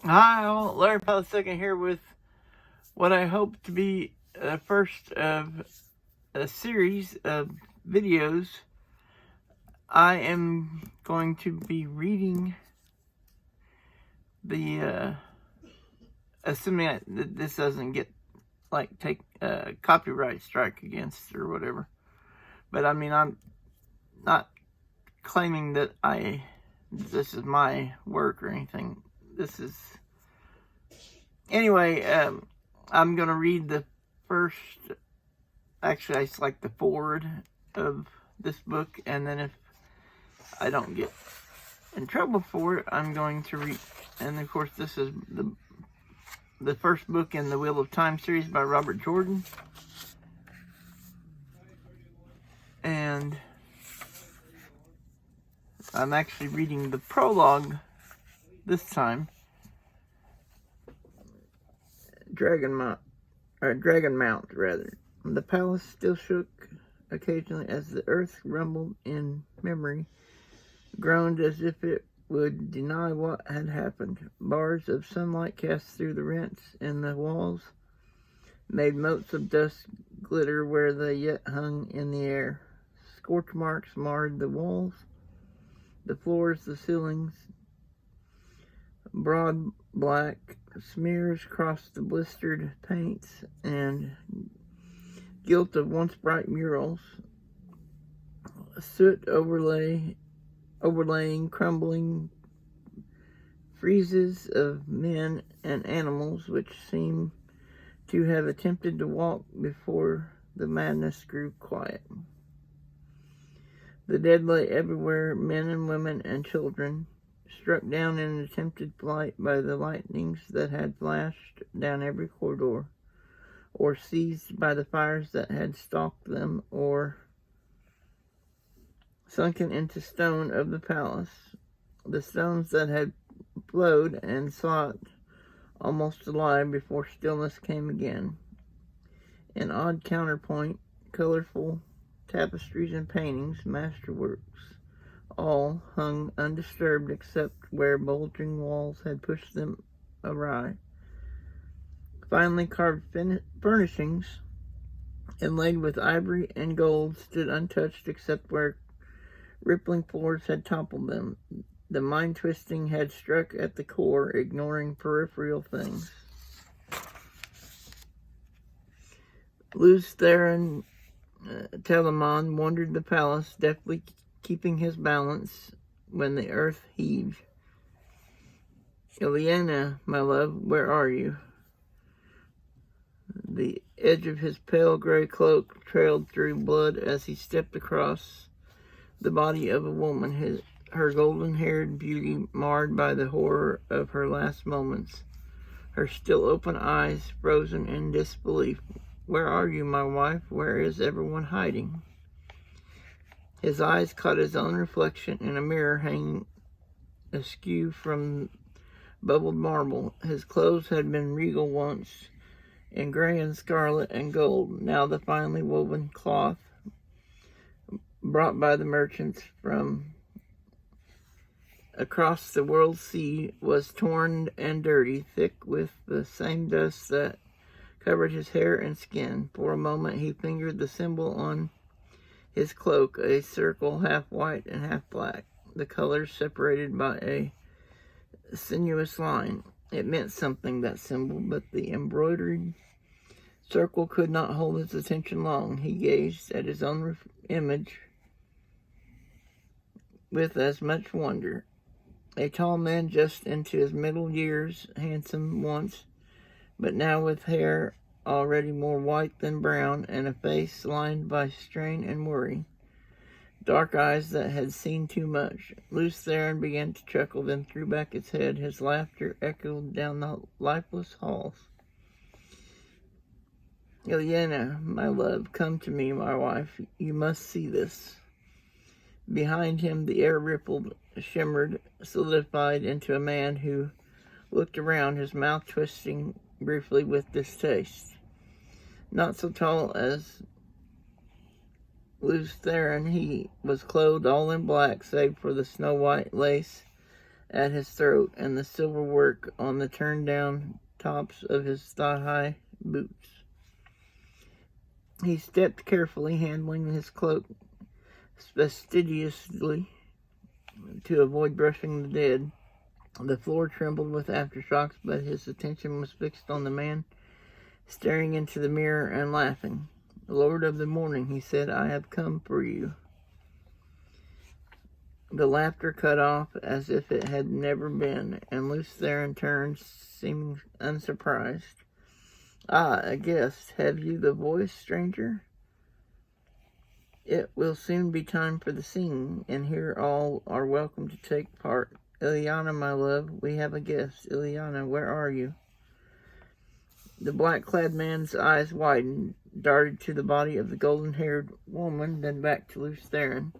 Hi, all. Larry Powell II here with what I hope to be the first of a series of videos. I am going to be reading the, assuming that this doesn't get, take a copyright strike against or whatever. But I mean, I'm not claiming that this is my work or anything. Anyway, I'm going to read the first, actually, it's like the foreword of this book, and then if I don't get in trouble for it, I'm going to read, and of course, this is the first book in the Wheel of Time series by Robert Jordan, and I'm actually reading the prologue this time. Dragon Mount. The palace still shook occasionally as the earth rumbled in memory, groaned as if it would deny what had happened. Bars of sunlight cast through the rents in the walls made motes of dust glitter where they yet hung in the air. Scorch marks marred the walls, the floors, the ceilings. Broad black smears crossed the blistered paints, and gilt of once bright murals. Soot overlaying crumbling friezes of men and animals which seemed to have attempted to walk before the madness grew quiet. The dead lay everywhere, men and women and children, struck down in attempted flight by the lightnings that had flashed down every corridor, or seized by the fires that had stalked them, or sunken into stone of the palace, the stones that had flowed and sought almost alive before stillness came again. In odd counterpoint, colorful tapestries and paintings, masterworks, all hung undisturbed except where bulging walls had pushed them awry. Finely carved furnishings, inlaid with ivory and gold, stood untouched except where rippling floors had toppled them. The mind-twisting had struck at the core, ignoring peripheral things. Luz Theron Telamon wandered the palace, deftly keeping his balance when the earth heaved. Ilyana, my love, where are you? The edge of his pale gray cloak trailed through blood as he stepped across the body of a woman, her golden-haired beauty marred by the horror of her last moments, her still open eyes frozen in disbelief. Where are you, my wife? Where is everyone hiding? His eyes caught his own reflection in a mirror hanging askew from bubbled marble. His clothes had been regal once, in gray and scarlet and gold. Now the finely woven cloth brought by the merchants from across the world sea was torn and dirty, thick with the same dust that covered his hair and skin. For a moment he fingered the symbol on his cloak, a circle half white and half black, the colors separated by a sinuous line. It meant something, that symbol, but the embroidered circle could not hold his attention long. He gazed at his own image with as much wonder. A tall man just into his middle years, handsome once, but now with hair already more white than brown, and a face lined by strain and worry. Dark eyes that had seen too much. Luz Theron began to chuckle, then threw back his head. His laughter echoed down the lifeless halls. Ilyana, my love, come to me, my wife. You must see this. Behind him, the air rippled, shimmered, solidified into a man who looked around, his mouth twisting briefly with distaste. Not so tall as Luz Theron, he was clothed all in black, save for the snow-white lace at his throat and the silver work on the turned-down tops of his thigh-high boots. He stepped carefully, handling his cloak fastidiously to avoid brushing the dead. The floor trembled with aftershocks, but his attention was fixed on the man staring into the mirror and laughing. "Lord of the morning," he said, "I have come for you." The laughter cut off as if it had never been, and Luce Theron turned, seeming unsurprised. "Ah, a guest. Have you the voice, stranger? It will soon be time for the singing, and here all are welcome to take part. Ileana, my love, we have a guest. Ileana, where are you?" The black-clad man's eyes widened, darted to the body of the golden-haired woman, then back to Luce Theron.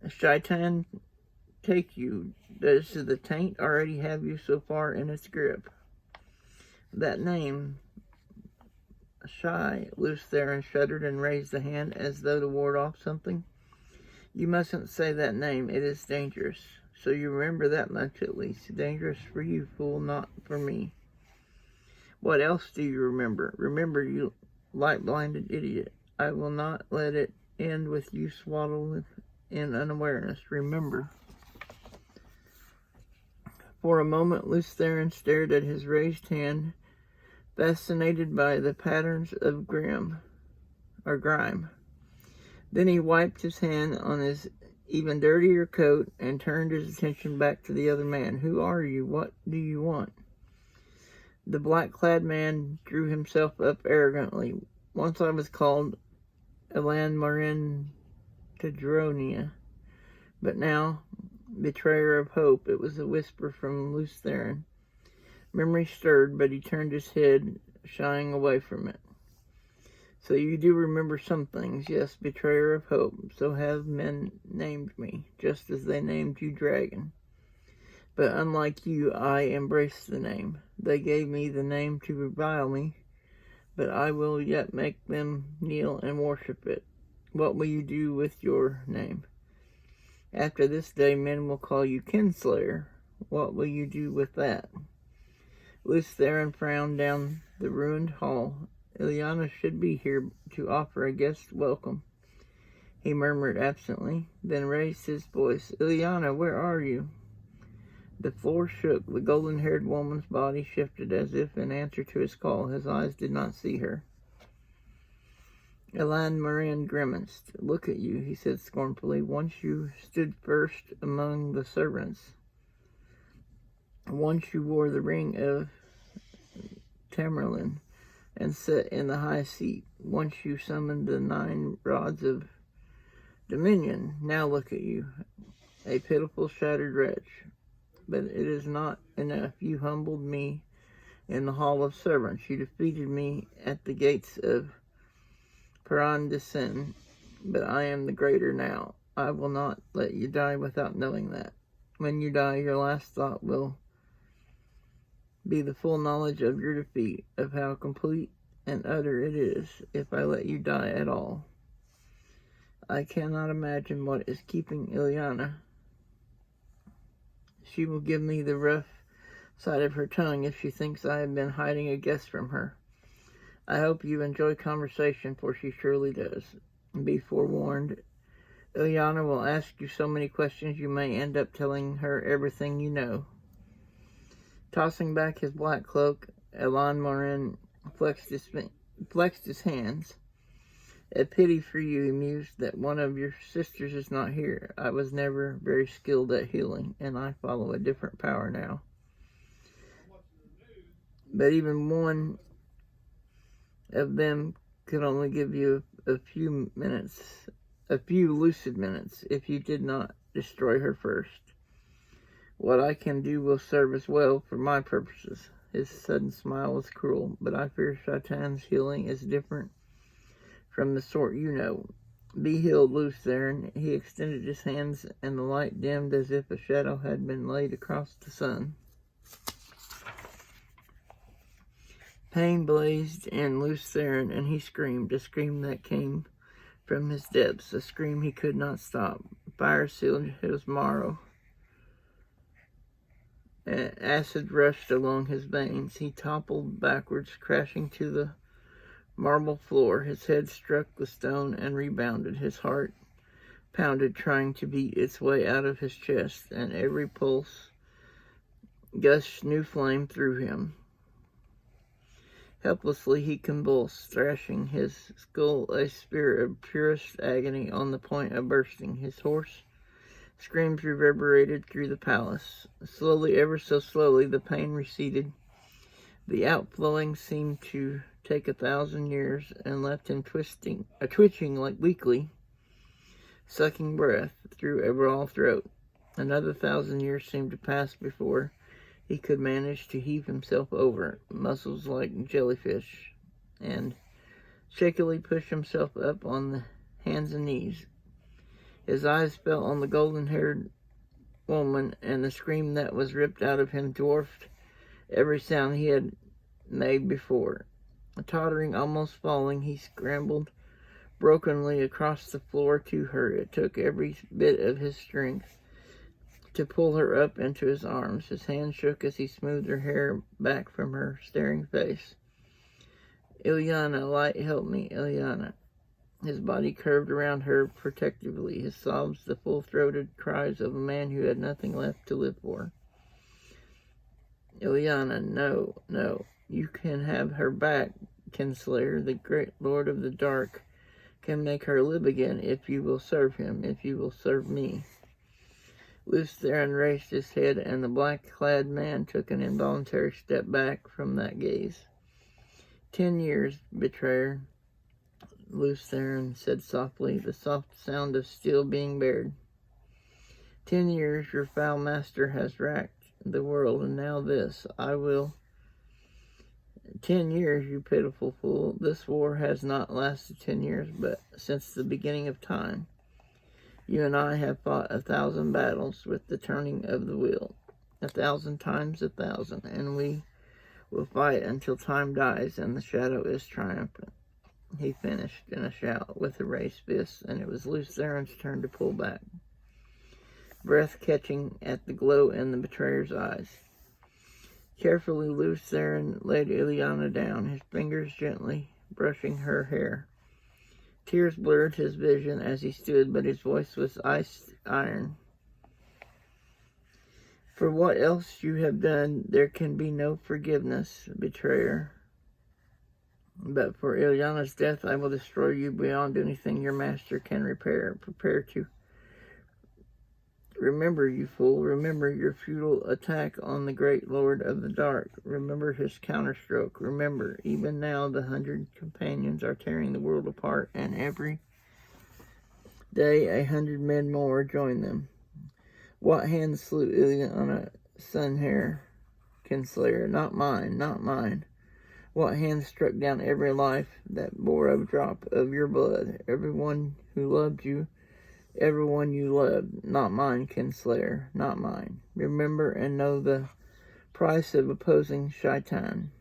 "Shaitan take you. Does the taint already have you so far in its grip?" That name, Luce Theron shuddered and raised a hand as though to ward off something. "You mustn't say that name. It is dangerous. So you remember that much at least. Dangerous for you, fool, not for me." "What else do you remember?" "Remember, you light-blinded idiot. I will not let it end with you swaddled in unawareness. Remember." For a moment, Luce Theron stared at his raised hand, fascinated by the patterns of grime. Then he wiped his hand on his even dirtier coat and turned his attention back to the other man. "Who are you? What do you want?" The black-clad man drew himself up arrogantly. "Once I was called Elan Marin Tadronia, but now, betrayer of hope." It was a whisper from Luce Theron. Memory stirred, but he turned his head, shying away from it. "So you do remember some things. Yes, betrayer of hope. So have men named me, just as they named you Dragon. But unlike you, I embraced the name. They gave me the name to revile me, but I will yet make them kneel and worship it. What will you do with your name? After this day, men will call you Kinslayer. What will you do with that?" Luce Theron frowned down the ruined hall. "Ileana should be here to offer a guest welcome," he murmured absently, then raised his voice. "Ileana, where are you?" The floor shook. The golden-haired woman's body shifted as if in answer to his call. His eyes did not see her. Elan Marin grimaced. "Look at you," he said scornfully. "Once you stood first among the servants. Once you wore the ring of Tamerlane and sat in the high seat. Once you summoned the 9 rods of dominion. Now look at you, a pitiful, shattered wretch. But it is not enough. You humbled me in the hall of servants. You defeated me at the gates of Paran-Dessin. But I am the greater now. I will not let you die without knowing that. When you die, your last thought will be the full knowledge of your defeat, of how complete and utter it is, if I let you die at all. I cannot imagine what is keeping Ileana. She will give me the rough side of her tongue if she thinks I have been hiding a guess from her. I hope you enjoy conversation, for she surely does. Be forewarned, Ileana will ask you so many questions you may end up telling her everything you know." Tossing back his black cloak, Elan Marin flexed his hands. "A pity for you," he mused, "that one of your sisters is not here. I was never very skilled at healing, and I follow a different power now. But even one of them could only give you a few lucid minutes, if you did not destroy her first. What I can do will serve as well for my purposes." His sudden smile was cruel. "But I fear Shaitan's healing is different from the sort you know. Be healed, Luce Theron." He extended his hands, and the light dimmed as if a shadow had been laid across the sun. Pain blazed in Luce Theron, and he screamed, a scream that came from his depths, a scream he could not stop. Fire sealed his marrow. Acid rushed along his veins. He toppled backwards, crashing to the marble floor. His head struck the stone and rebounded. His heart pounded, trying to beat its way out of his chest, and every pulse gushed new flame through him. Helplessly he convulsed, thrashing his skull, a spirit of purest agony on the point of bursting. His hoarse screams reverberated through the palace. Slowly, ever so slowly, the pain receded. The outflowing seemed to take 1,000 years and left him twitching like weakly, sucking breath through a raw throat. Another 1,000 years seemed to pass before he could manage to heave himself over, muscles like jellyfish, and shakily push himself up on the hands and knees. His eyes fell on the golden-haired woman, and the scream that was ripped out of him dwarfed every sound he had made before. Tottering, almost falling, he scrambled brokenly across the floor to her. It took every bit of his strength to pull her up into his arms. His hand shook as he smoothed her hair back from her staring face. Ilyana, light, help me, Ilyana. His body curved around her protectively, his sobs the full-throated cries of a man who had nothing left to live for. Ilyana, no, no. You can have her back, Kinslayer. The great Lord of the Dark can make her live again if you will serve him, if you will serve me. Theron raised his head, and the black-clad man took an involuntary step back from that gaze. 10 years, betrayer, Theron said softly, the soft sound of steel being bared. 10 years your foul master has racked the world, and now this. I will 10 years, you pitiful fool. This war has not lasted 10 years, but since the beginning of time. You and I have fought 1,000 battles with the turning of the wheel, 1,000 times 1,000, and we will fight until time dies and the shadow is triumphant. He finished in a shout with a raised fist, and it was Theron's turn to pull back, breath catching at the glow in the betrayer's eyes. Carefully, Theron laid Ilyana down, his fingers gently brushing her hair. Tears blurred his vision as he stood, but his voice was iced iron. For what else you have done, there can be no forgiveness, betrayer. But for Ilyana's death, I will destroy you beyond anything your master can repair. Prepare to remember, you fool. Remember your futile attack on the great Lord of the Dark. Remember his counterstroke. Remember, even now the 100 companions are tearing the world apart, and every day 100 men more join them. What hand slew Ilyana Sunhair, Kinslayer? Not mine, not mine. What hand struck down every life that bore a drop of your blood? Everyone who loved you, everyone you loved. Not mine, Kinslayer, not mine. Remember and know the price of opposing Shaitan.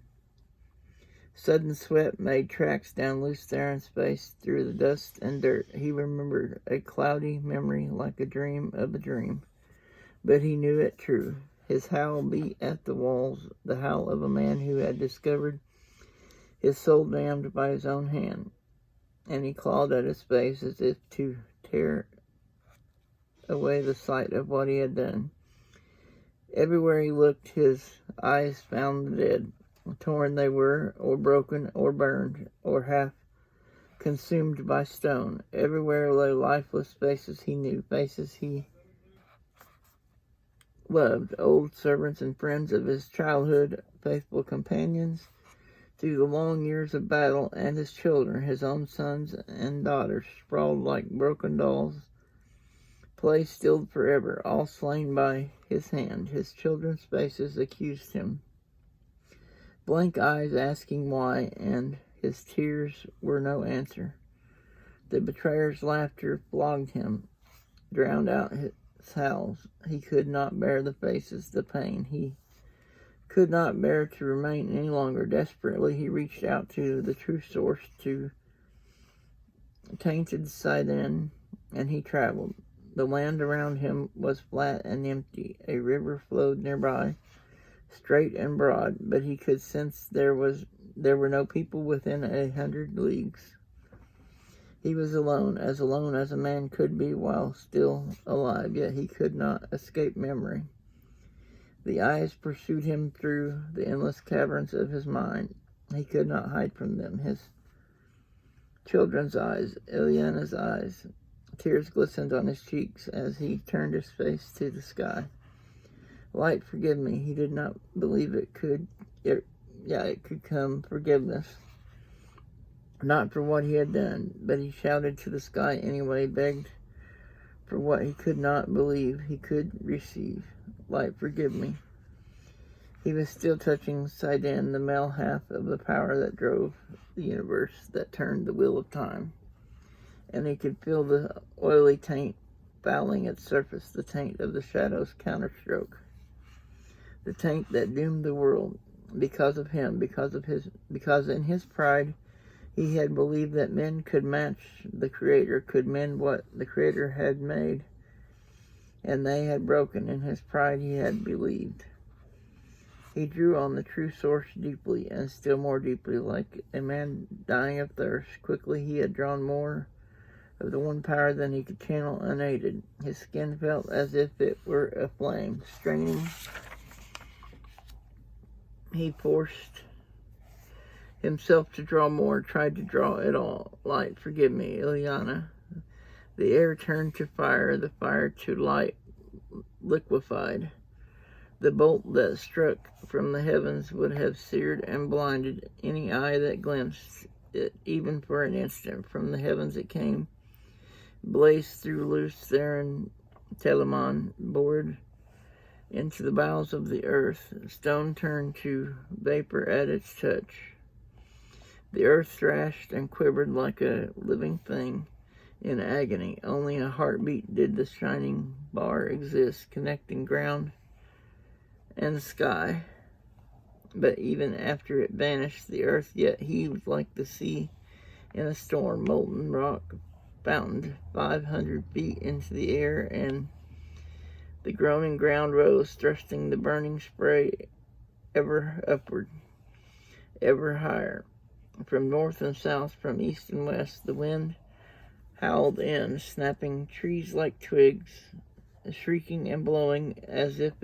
Sudden sweat made tracks down Theron's face through the dust and dirt. He remembered a cloudy memory like a dream of a dream, but he knew it true. His howl beat at the walls, the howl of a man who had discovered his soul damned by his own hand, and he clawed at his face as if to tear away the sight of what he had done. Everywhere he looked, his eyes found the dead. Torn they were, or broken, or burned, or half consumed by stone. Everywhere lay lifeless faces he knew, faces he loved, old servants and friends of his childhood, faithful companions through the long years of battle, and his children, his own sons and daughters, sprawled like broken dolls, play stilled forever, all slain by his hand. His children's faces accused him, blank eyes asking why, and his tears were no answer. The betrayer's laughter flogged him, drowned out his howls. He could not bear the faces, the pain. He could not bear to remain any longer. Desperately, he reached out to the true source, to tainted Sidon, and he traveled. The land around him was flat and empty. A river flowed nearby, straight and broad, but he could sense there were no people within 100 leagues. He was alone as a man could be while still alive, yet he could not escape memory. The eyes pursued him through the endless caverns of his mind. He could not hide from them. His children's eyes, Ileana's eyes. Tears glistened on his cheeks as he turned his face to the sky. Light, forgive me. He did not believe it could come, forgiveness. Not for what he had done, but he shouted to the sky anyway, begged for what he could not believe he could receive. Light, forgive me. He was still touching Sidon, the male half of the power that drove the universe, that turned the wheel of time. And he could feel the oily taint fouling its surface, the taint of the shadow's counterstroke. The taint that doomed the world because of him, because in his pride he had believed that men could match the Creator, could mend what the Creator had made, and they had broken. In his pride he had believed. He drew on the true source deeply, and still more deeply, like a man dying of thirst. Quickly he had drawn more of the one power than he could channel unaided. His skin felt as if it were aflame. Straining, he forced himself to draw more, tried to draw it all. Light, forgive me, Ileana. The air turned to fire, the fire to light, liquefied. The bolt that struck from the heavens would have seared and blinded any eye that glimpsed it, even for an instant. From the heavens it came, blazed through loose Theron, Telamon, bored into the bowels of the earth. Stone turned to vapor at its touch. The earth thrashed and quivered like a living thing in agony. Only a heartbeat did the shining bar exist, connecting ground and sky. But even after it vanished, the earth yet heaved like the sea in a storm. Molten rock fountained 500 feet into the air, and the groaning ground rose, thrusting the burning spray ever upward, ever higher. From north and south, from east and west, the wind howled in, snapping trees like twigs, shrieking and blowing as if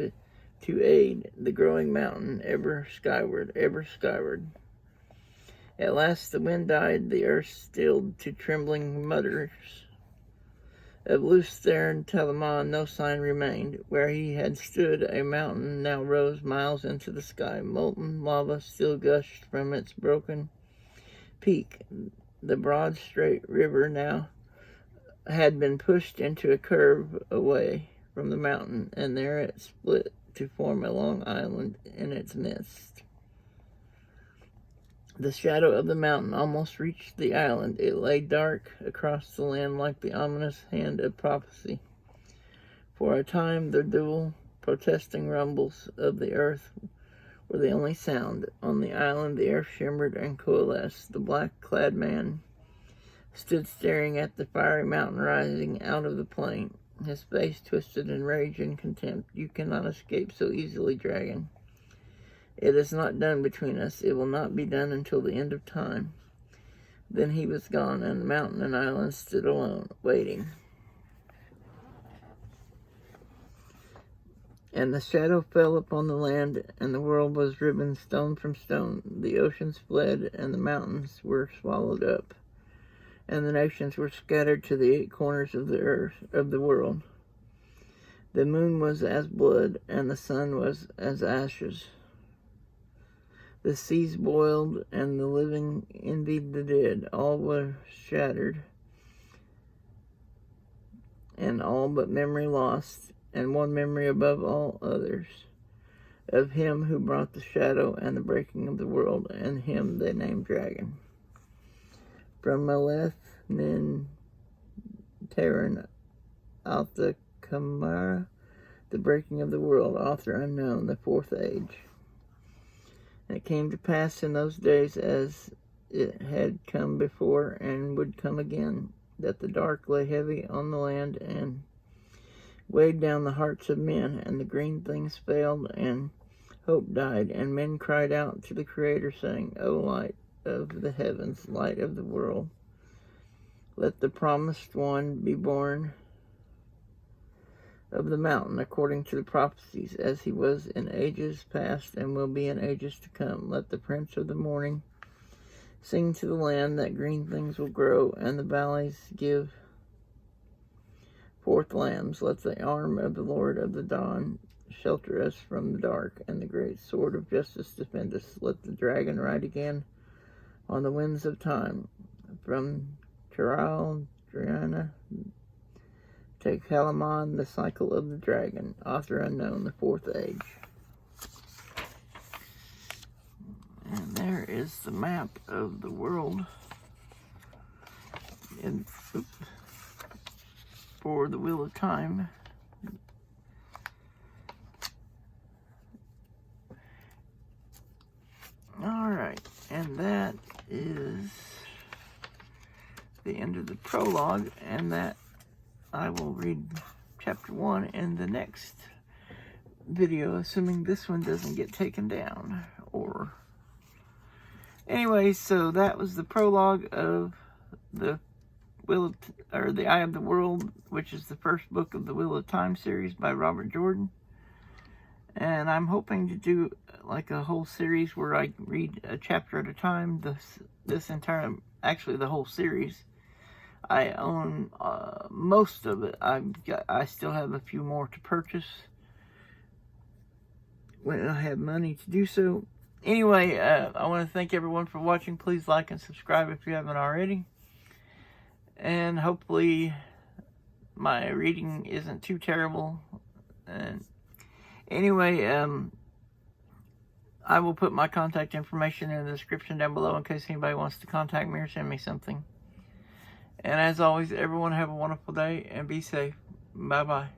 to aid the growing mountain, ever skyward, ever skyward. At last the wind died, the earth stilled to trembling mutters. Of loose Theron, Telamon, no sign remained. Where he had stood, a mountain now rose miles into the sky. Molten lava still gushed from its broken peak. The broad, straight river now had been pushed into a curve away from the mountain, and there it split to form a long island in its midst. The shadow of the mountain almost reached the island. It lay dark across the land like the ominous hand of prophecy. For a time, the dual protesting rumbles of the earth were the only sound. On the island, the air shimmered and coalesced. The black-clad man stood staring at the fiery mountain rising out of the plain, his face twisted in rage and contempt. You cannot escape so easily, dragon. It is not done between us. It will not be done until the end of time. Then he was gone, and the mountain and island stood alone, waiting. And the shadow fell upon the land, and the world was riven stone from stone. The oceans fled, and the mountains were swallowed up, and the nations were scattered to the 8 corners of the earth, of the world. The moon was as blood, and the sun was as ashes. The seas boiled, and the living envied the dead. All were shattered, and all but memory lost, and one memory above all others, of him who brought the shadow and the breaking of the world, and him they named Dragon. From Meleth, Nin, Terran, Alta Kamara, the breaking of the world, author unknown, the 4th age. And it came to pass in those days, as it had come before and would come again, that the dark lay heavy on the land and weighed down the hearts of men, and the green things failed, and hope died, and men cried out to the Creator, saying, O light of the heavens, light of the world, let the promised one be born of the mountain, according to the prophecies, as he was in ages past and will be in ages to come. Let the prince of the morning sing to the land, that green things will grow, and the valleys give forth lambs. Let the arm of the Lord of the dawn shelter us from the dark, and the great sword of justice defend us. Let the dragon ride again on the winds of time. From Triana, take Halamon, the cycle of the dragon, author unknown, the fourth age. And there is the map of the world for the Wheel of Time. Alright, and that is the end of the prologue, and that I will read chapter 1 in the next video, assuming this one doesn't get taken down. Or anyway, so that was the prologue of the the Eye of the World, which is the first book of the Wheel of Time series by Robert Jordan. And I'm hoping to do like a whole series where I read a chapter at a time. Actually the whole series. I own most of it. I still have a few more to purchase when I have money to do so. Anyway, I want to thank everyone for watching. Please like and subscribe if you haven't already. And hopefully my reading isn't too terrible. And anyway, I will put my contact information in the description down below in case anybody wants to contact me or send me something. And as always, everyone have a wonderful day and be safe. Bye-bye.